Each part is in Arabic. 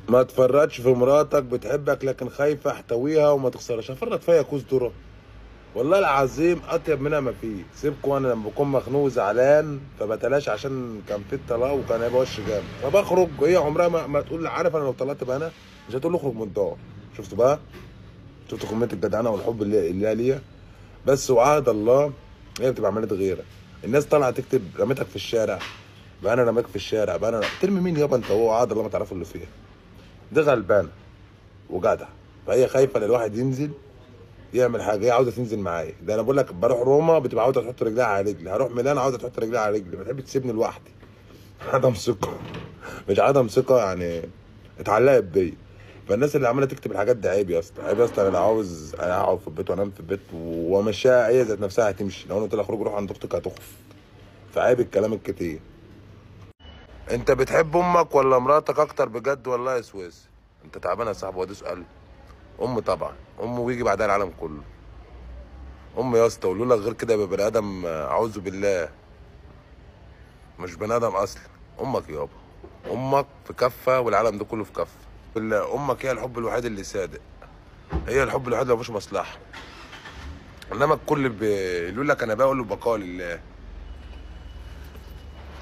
ما تفرطش في مراتك، بتحبك لكن خايفه احتويها وما تخسرش. هفرط فيها كوز ذره؟ والله العظيم اطيب منها ما فيه. سيبكوا، انا لما بكون مخنوق وزعلان فبتلاش عشان كان في الطلاق وكان هيبقى وش جامد فبخرج. هي عمرها ما تقول. عارف انا لو طلعت بقى انا مش هتقول لي اخرج من الدار. شفتوا بقى؟ شفتوا كميه الجدعنه والحب اللي هي ليا. بس وعهد الله هي بتبقى عماله غيره. الناس طالعه تكتب رميتك في الشارع، بقى انا رميك في الشارع، بقى انا ترمي مين يابا انت؟ هو وعهد الله ما تعرفوا اللي فيها. دي غلبانه وجدع، فهي خايفه ان الواحد ينزل يعمل حاجه. هي عاوزه تنزل معايا. ده انا بقول لك بروح روما بتبقى عاوزه تحط رجلها على رجلي، هروح ميلان عاوزه تحط رجلها على رجلي، ما تحبش تسيبني لوحدي. عدم ثقه. مش عدم ثقه يعني، اتعلقت بيا. فالناس اللي عماله تكتب الحاجات دي عيب يا اسطى، عيب يا اسطى. انا عاوز انا اقعد في البيت وانام في البيت وامشيها، هي ذات نفسها هتمشي. لو انا قلت لها اخرج روح عند اختك هتخف. فعيب الكلام الكتير. انت بتحب امك ولا مراتك اكتر بجد والله يا سويس؟ انت تعبان يا صاحبي، وادي اسال. ام طبعا، ام ويجي بعدها العالم كله. ام يا اسطى، ولولا غير كده يبقى بني ادم اعوذ بالله، مش بني ادم اصلا. امك يابا، امك في كفه والعالم ده كله في كفه. بالله امك هي الحب الوحيد اللي صادق، هي الحب الوحيد اللي مفيش مصلحه. انما الكل بيقول لك انا بقول له بقاء لله.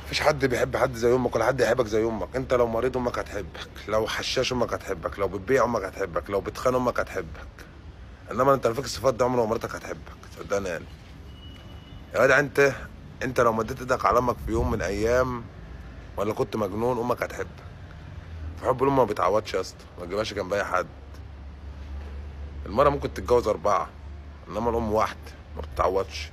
مفيش حد بيحب حد زي امك ولا حد يحبك زي امك. انت لو مريض امك هتحبك، لو حشاش امك هتحبك، لو بتبيع امك هتحبك، لو بتخان امك هتحبك. انما انت لو فيك الصفات دي عمر ما مراتك هتحبك، صدقني يعني. يا جدع انت لو مديت ايدك على امك في يوم من ايام ولا كنت مجنون، امك هتحبك. فحب الام ما بيتعوضش يا اسطى، ما تجيبهاش جنب اي حد. المرة ممكن تتجوز 4، انما الام واحدة ما بتتعوضش.